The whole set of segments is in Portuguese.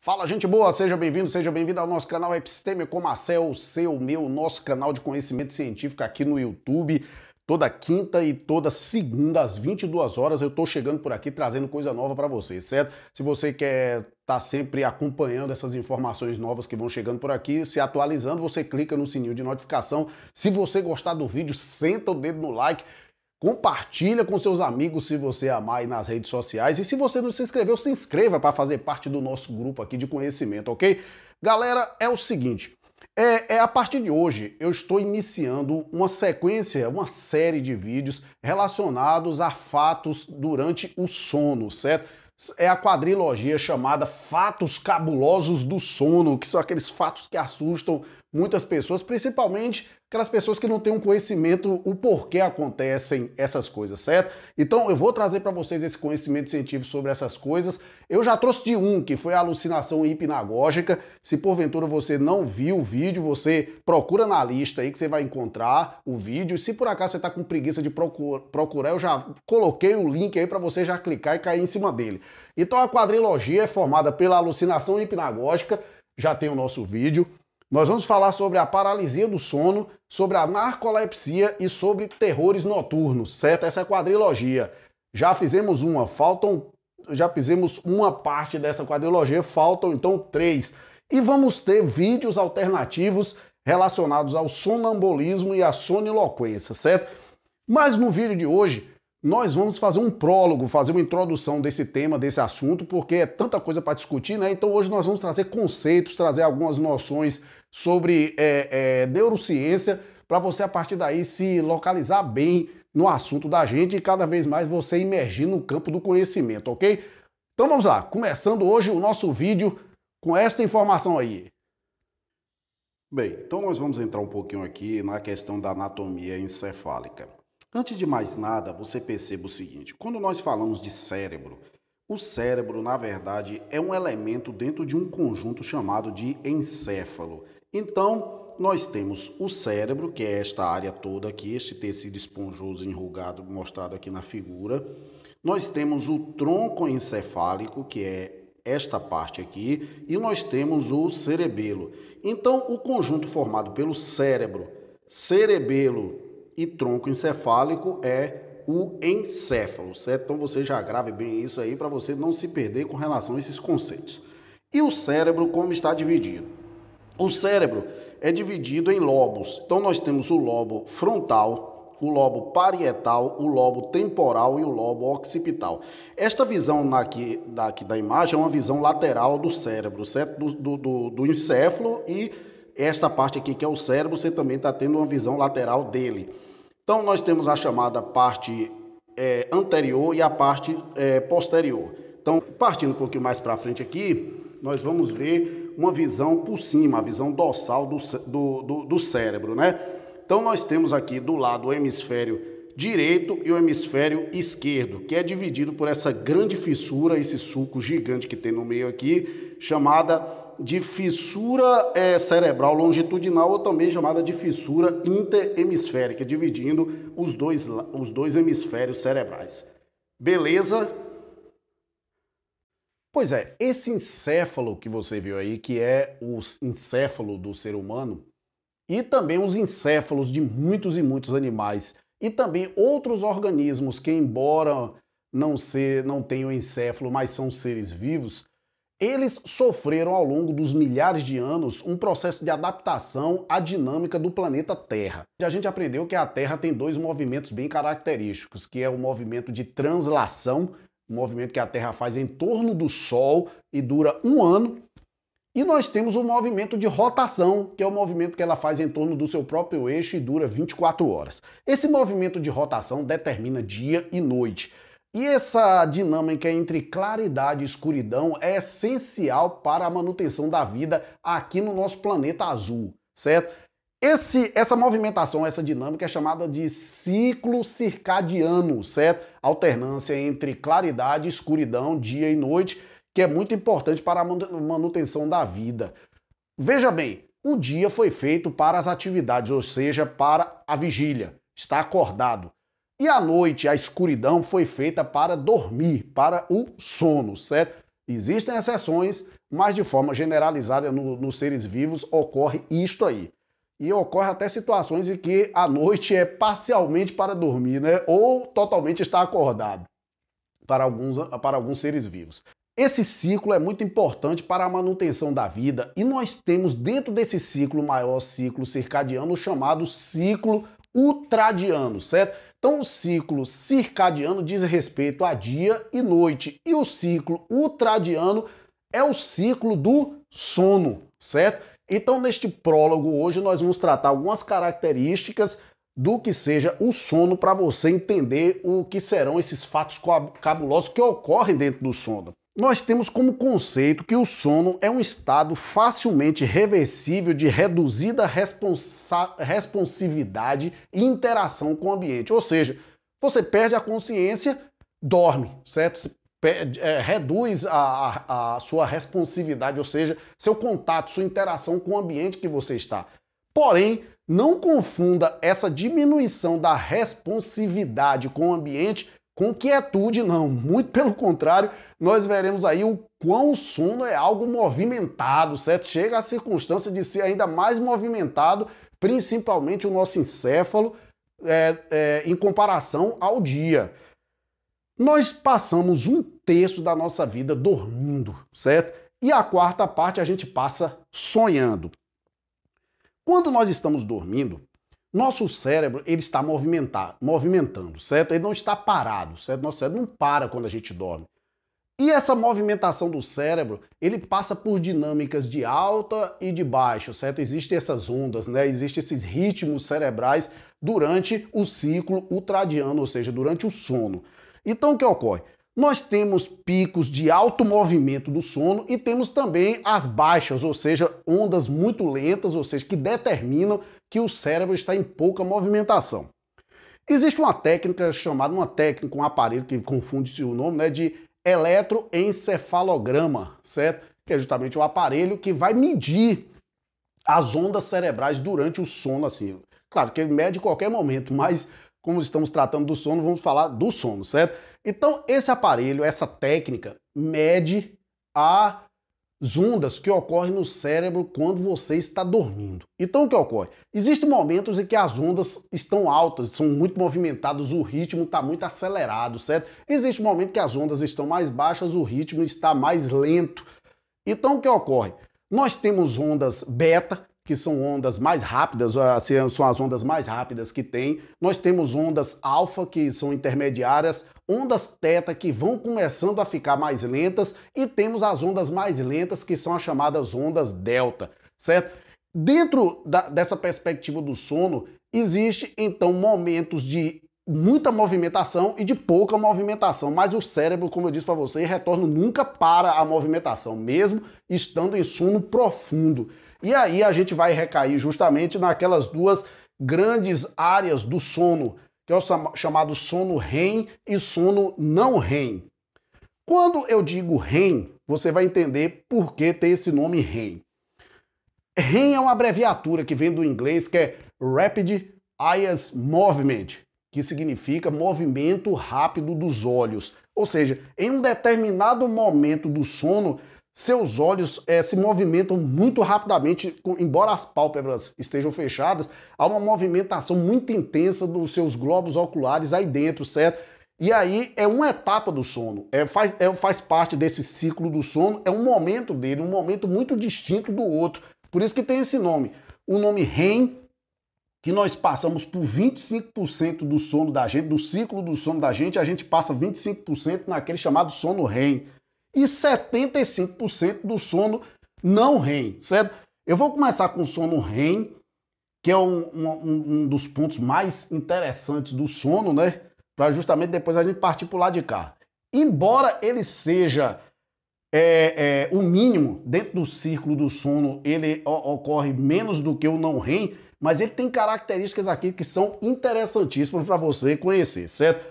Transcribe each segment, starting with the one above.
Fala, gente boa, seja bem-vindo ao nosso canal Episteme com Marcel, nosso canal de conhecimento científico aqui no YouTube. Toda quinta e toda segunda às 22 horas eu tô chegando por aqui trazendo coisa nova para vocês, certo? Se você quer estar sempre acompanhando essas informações novas que vão chegando por aqui, se atualizando, você clica no sininho de notificação. Se você gostar do vídeo, senta o dedo no like. Compartilha com seus amigos se você amar aí nas redes sociais. E se você não se inscreveu, se inscreva para fazer parte do nosso grupo aqui de conhecimento, ok? Galera, é o seguinte, a partir de hoje eu estou iniciando uma sequência, uma série de vídeos relacionados a fatos durante o sono, certo? É a quadrilogia chamada Fatos Cabulosos do Sono, que são aqueles fatos que assustam muitas pessoas, principalmente aquelas pessoas que não têm um conhecimento o porquê acontecem essas coisas, certo? Então eu vou trazer para vocês esse conhecimento científico sobre essas coisas. Eu já trouxe de um, que foi a alucinação hipnagógica. Se porventura você não viu o vídeo, você procura na lista aí que você vai encontrar o vídeo. Se por acaso você está com preguiça de procurar, eu já coloquei o link aí para você já clicar e cair em cima dele. Então a quadrilogia é formada pela alucinação hipnagógica, já tem o nosso vídeo. Nós vamos falar sobre a paralisia do sono, sobre a narcolepsia e sobre terrores noturnos, certo? Essa é a quadrilogia. Já fizemos uma parte dessa quadrilogia, faltam então 3. E vamos ter vídeos alternativos relacionados ao sonambulismo e à soniloquência, certo? Mas no vídeo de hoje, nós vamos fazer um prólogo, fazer uma introdução desse tema, desse assunto, porque é tanta coisa para discutir, né? Então hoje nós vamos trazer conceitos, trazer algumas noções sobre neurociência, para você a partir daí se localizar bem no assunto da gente e cada vez mais você imergir no campo do conhecimento, ok? Então vamos lá, começando hoje o nosso vídeo com esta informação aí. Bem, então nós vamos entrar um pouquinho aqui na questão da anatomia encefálica. Antes de mais nada, você perceba o seguinte, quando nós falamos de cérebro, o cérebro, na verdade, é um elemento dentro de um conjunto chamado de encéfalo. Então, nós temos o cérebro, que é esta área toda aqui, este tecido esponjoso enrugado mostrado aqui na figura. Nós temos o tronco encefálico, que é esta parte aqui, e nós temos o cerebelo. Então, o conjunto formado pelo cérebro, cerebelo e tronco encefálico é o encéfalo, certo? Então você já grave bem isso aí para você não se perder com relação a esses conceitos. E o cérebro como está dividido? O cérebro é dividido em lobos. Então nós temos o lobo frontal, o lobo parietal, o lobo temporal e o lobo occipital. Esta visão aqui da imagem é uma visão lateral do cérebro, certo? Do encéfalo, e esta parte aqui que é o cérebro, você também está tendo uma visão lateral dele. Então, nós temos a chamada parte anterior e a parte posterior. Então, partindo um pouquinho mais para frente aqui, nós vamos ver uma visão por cima, a visão dorsal do cérebro, né? Então, nós temos aqui do lado o hemisfério direito e o hemisfério esquerdo, que é dividido por essa grande fissura, esse sulco gigante que tem no meio aqui, chamada de fissura cerebral longitudinal, ou também chamada de fissura interhemisférica, dividindo os dois hemisférios cerebrais. Beleza? Pois é, esse encéfalo que você viu aí, que é o encéfalo do ser humano, e também os encéfalos de muitos e muitos animais, e também outros organismos que, embora não tenham encéfalo, mas são seres vivos, eles sofreram ao longo dos milhares de anos um processo de adaptação à dinâmica do planeta Terra. A gente aprendeu que a Terra tem dois movimentos bem característicos, que é o movimento de translação, um movimento que a Terra faz em torno do Sol e dura 1 ano, e nós temos o movimento de rotação, que é o movimento que ela faz em torno do seu próprio eixo e dura 24 horas. Esse movimento de rotação determina dia e noite. E essa dinâmica entre claridade e escuridão é essencial para a manutenção da vida aqui no nosso planeta azul, certo? Essa movimentação, essa dinâmica é chamada de ciclo circadiano, certo? Alternância entre claridade e escuridão, dia e noite, que é muito importante para a manutenção da vida. Veja bem, o dia foi feito para as atividades, ou seja, para a vigília, estar acordado. E a noite, a escuridão, foi feita para dormir, para o sono, certo? Existem exceções, mas de forma generalizada nos seres vivos ocorre isto aí. E ocorre até situações em que a noite é parcialmente para dormir, né? Ou totalmente está acordado para alguns seres vivos. Esse ciclo é muito importante para a manutenção da vida e nós temos dentro desse ciclo, maior ciclo circadiano, o chamado ciclo ultradiano, certo? Então o ciclo circadiano diz respeito a dia e noite e o ciclo ultradiano é o ciclo do sono, certo? Então neste prólogo hoje nós vamos tratar algumas características do que seja o sono para você entender o que serão esses fatos cabulosos que ocorrem dentro do sono. Nós temos como conceito que o sono é um estado facilmente reversível de reduzida responsividade e interação com o ambiente. Ou seja, você perde a consciência, dorme, certo? Você reduz a sua responsividade, ou seja, seu contato, sua interação com o ambiente que você está. Porém, não confunda essa diminuição da responsividade com o ambiente com quietude, não. Muito pelo contrário, nós veremos aí o quão o sono é algo movimentado, certo? Chega à circunstância de ser ainda mais movimentado, principalmente o nosso encéfalo, em comparação ao dia. Nós passamos 1/3 da nossa vida dormindo, certo? E a quarta parte a gente passa sonhando. Quando nós estamos dormindo, nosso cérebro ele está movimentando, certo? Ele não está parado, certo? Nosso cérebro não para quando a gente dorme. E essa movimentação do cérebro, ele passa por dinâmicas de alta e de baixa, certo? Existem essas ondas, né? Existem esses ritmos cerebrais durante o ciclo ultradiano, ou seja, durante o sono. Então o que ocorre? Nós temos picos de alto movimento do sono e temos também as baixas, ou seja, ondas muito lentas, ou seja, que determinam que o cérebro está em pouca movimentação. Existe uma técnica chamada, um aparelho que confunde-se o nome, né, de eletroencefalograma, certo? Que é justamente o aparelho que vai medir as ondas cerebrais durante o sono, assim. Claro que ele mede em qualquer momento, mas como estamos tratando do sono, vamos falar do sono, certo? Então, esse aparelho, essa técnica, mede as ondas que ocorrem no cérebro quando você está dormindo. Então, o que ocorre? Existem momentos em que as ondas estão altas, são muito movimentadas, o ritmo está muito acelerado, certo? Existe um momento que as ondas estão mais baixas, o ritmo está mais lento. Então, o que ocorre? Nós temos ondas beta, que são ondas mais rápidas, são as ondas mais rápidas que tem. Nós temos ondas alfa, que são intermediárias, ondas teta, que vão começando a ficar mais lentas, e temos as ondas mais lentas, que são as chamadas ondas delta, certo? Dentro dessa perspectiva do sono, existe então momentos de muita movimentação e de pouca movimentação, mas o cérebro, como eu disse para você, retorno nunca para a movimentação, mesmo estando em sono profundo. E aí a gente vai recair justamente naquelas duas grandes áreas do sono, que é o chamado sono REM e sono não REM. Quando eu digo REM, você vai entender por que tem esse nome REM. REM é uma abreviatura que vem do inglês, que é Rapid Eye Movement, que significa movimento rápido dos olhos. Ou seja, em um determinado momento do sono, seus olhos se movimentam muito rapidamente, embora as pálpebras estejam fechadas, há uma movimentação muito intensa dos seus globos oculares aí dentro, certo? E aí é uma etapa do sono, faz parte desse ciclo do sono, é um momento dele, um momento muito distinto do outro. Por isso que tem esse nome. O nome REM, que nós passamos por 25% do sono da gente, do ciclo do sono da gente, a gente passa 25% naquele chamado sono REM. E 75% do sono não REM, certo? Eu vou começar com o sono REM, que é um dos pontos mais interessantes do sono, né? Para justamente depois a gente partir para o lado de cá. Embora ele seja o mínimo dentro do círculo do sono, ele ocorre menos do que o não REM, mas ele tem características aqui que são interessantíssimas para você conhecer, certo?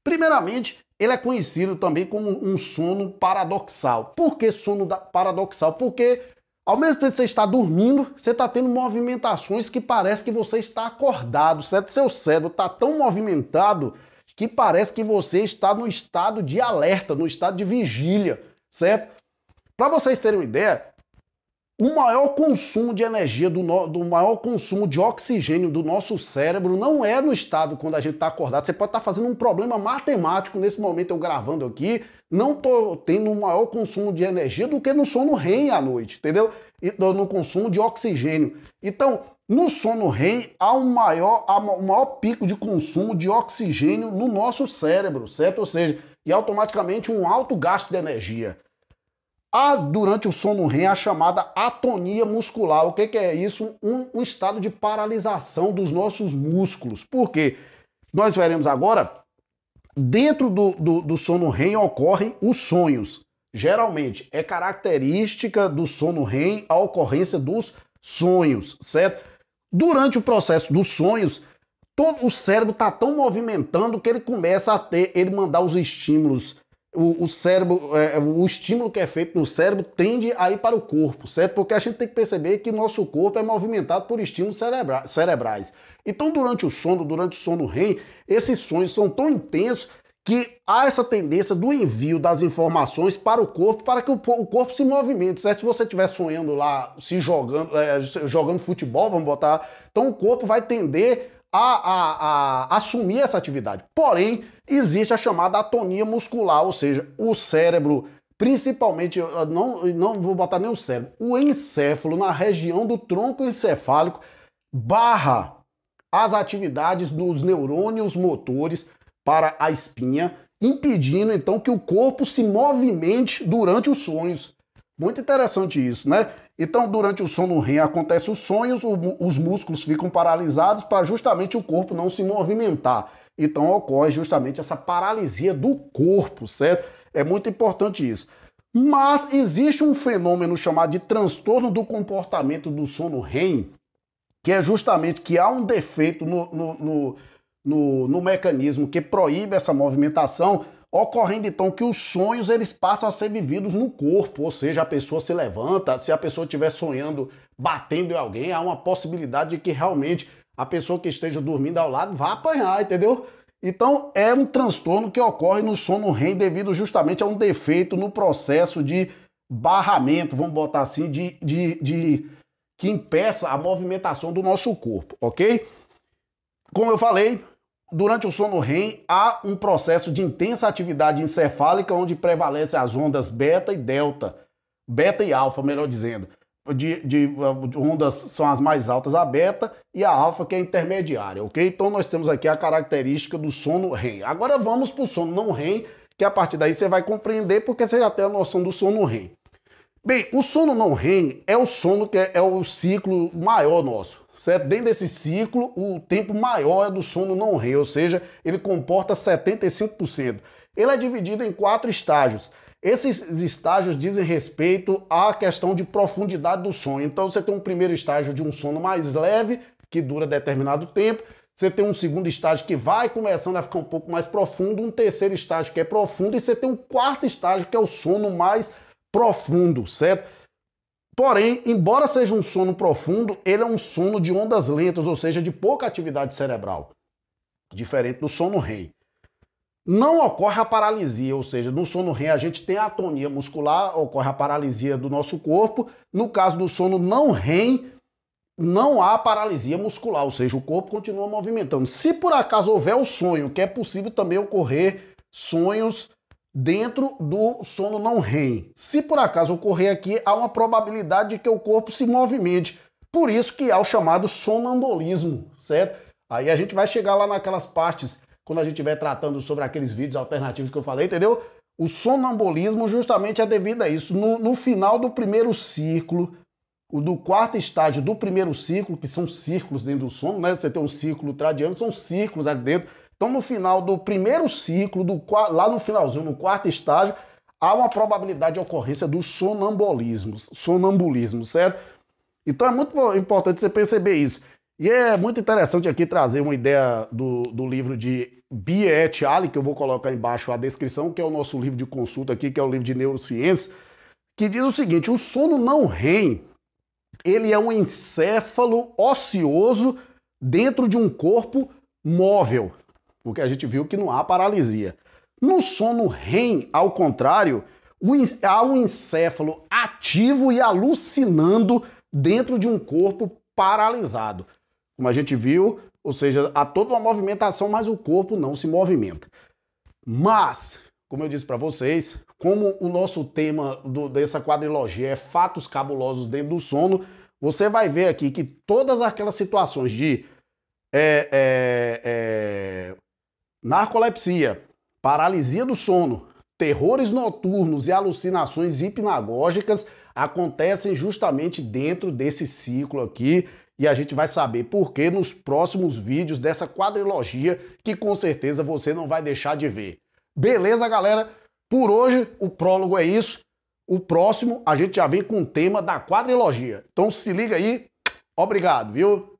Primeiramente, ele é conhecido também como um sono paradoxal. Por que sono paradoxal? Porque ao mesmo tempo que você está dormindo, você está tendo movimentações que parece que você está acordado, certo? Seu cérebro está tão movimentado que parece que você está no estado de alerta, no estado de vigília, certo? Para vocês terem uma ideia, o maior consumo de energia, do maior consumo de oxigênio do nosso cérebro não é no estado quando a gente está acordado. Você pode estar fazendo um problema matemático nesse momento, eu gravando aqui, não estou tendo um maior consumo de energia do que no sono REM à noite, entendeu? E no consumo de oxigênio. Então, no sono REM, há um maior pico de consumo de oxigênio no nosso cérebro, certo? Ou seja, e automaticamente um alto gasto de energia. Há, durante o sono REM, a chamada atonia muscular. O que é isso? Um estado de paralisação dos nossos músculos. Por quê? Nós veremos agora, dentro do sono REM ocorrem os sonhos. Geralmente, é característica do sono REM a ocorrência dos sonhos, certo? Durante o processo dos sonhos, todo o cérebro está tão movimentando que ele começa a ele mandar os estímulos. O cérebro, o estímulo que é feito no cérebro tende a ir para o corpo, certo? Porque a gente tem que perceber que nosso corpo é movimentado por estímulos cerebrais. Então, durante o sono REM, esses sonhos são tão intensos que há essa tendência do envio das informações para o corpo, para que o corpo se movimente, certo? Se você estiver sonhando lá, se jogando futebol, vamos botar, então o corpo vai tender a assumir essa atividade. Porém, existe a chamada atonia muscular, ou seja, o cérebro, principalmente, não vou botar nem o cérebro, o encéfalo na região do tronco encefálico barra as atividades dos neurônios motores para a espinha, impedindo então que o corpo se movimente durante os sonhos. Muito interessante isso, né? Então, durante o sono REM acontecem os sonhos, os músculos ficam paralisados para justamente o corpo não se movimentar. Então, ocorre justamente essa paralisia do corpo, certo? É muito importante isso. Mas existe um fenômeno chamado de transtorno do comportamento do sono REM, que é justamente que há um defeito no mecanismo que proíbe essa movimentação, ocorrendo então que os sonhos eles passam a ser vividos no corpo, ou seja, a pessoa se levanta, se a pessoa estiver sonhando batendo em alguém, há uma possibilidade de que realmente a pessoa que esteja dormindo ao lado vá apanhar, entendeu? Então é um transtorno que ocorre no sono REM devido justamente a um defeito no processo de barramento, vamos botar assim, que impeça a movimentação do nosso corpo, ok? Como eu falei, durante o sono REM, há um processo de intensa atividade encefálica onde prevalecem as ondas beta e delta, beta e alfa, melhor dizendo. De ondas são as mais altas, a beta, e a alfa, que é a intermediária, ok? Então nós temos aqui a característica do sono REM. Agora vamos para o sono não REM, que a partir daí você vai compreender porque você já tem a noção do sono REM. Bem, o sono não REM é o sono que é o ciclo maior nosso, certo? Dentro desse ciclo, o tempo maior é do sono não REM, ou seja, ele comporta 75%. Ele é dividido em 4 estágios. Esses estágios dizem respeito à questão de profundidade do sonho. Então você tem um primeiro estágio de um sono mais leve, que dura determinado tempo. Você tem um segundo estágio que vai começando a ficar um pouco mais profundo, um terceiro estágio que é profundo, e você tem um quarto estágio que é o sono mais profundo, certo? Porém, embora seja um sono profundo, ele é um sono de ondas lentas, ou seja, de pouca atividade cerebral, diferente do sono REM. Não ocorre a paralisia, ou seja, no sono REM a gente tem a atonia muscular, ocorre a paralisia do nosso corpo. No caso do sono não REM, não há paralisia muscular, ou seja, o corpo continua movimentando. Se por acaso houver o sonho, que é possível também ocorrer sonhos dentro do sono não REM. Se por acaso ocorrer aqui, há uma probabilidade de que o corpo se movimente. Por isso que há o chamado sonambulismo, certo? Aí a gente vai chegar lá naquelas partes, quando a gente estiver tratando sobre aqueles vídeos alternativos que eu falei, entendeu? O sonambulismo justamente é devido a isso. No final do primeiro ciclo, do quarto estágio do primeiro ciclo, que são círculos dentro do sono, né? Você tem um círculo tradiano, são círculos ali dentro. Então, no final do primeiro ciclo, lá no finalzinho, no quarto estágio, há uma probabilidade de ocorrência do sonambulismo, certo? Então, é muito importante você perceber isso. E é muito interessante aqui trazer uma ideia do livro de Bie et al., que eu vou colocar embaixo a descrição, que é o nosso livro de consulta aqui, que é o livro de neurociência, que diz o seguinte: o sono não REM, ele é um encéfalo ocioso dentro de um corpo móvel, porque a gente viu que não há paralisia. No sono REM, ao contrário, Há um encéfalo ativo e alucinando dentro de um corpo paralisado. Como a gente viu, ou seja, há toda uma movimentação, mas o corpo não se movimenta. Mas, como eu disse para vocês, como o nosso tema dessa quadrilogia é fatos cabulosos dentro do sono, você vai ver aqui que todas aquelas situações de narcolepsia, paralisia do sono, terrores noturnos e alucinações hipnagógicas acontecem justamente dentro desse ciclo aqui, e a gente vai saber por que nos próximos vídeos dessa quadrilogia que com certeza você não vai deixar de ver. Beleza, galera? Por hoje o prólogo é isso. O próximo a gente já vem com o tema da quadrilogia. Então se liga aí. Obrigado, viu?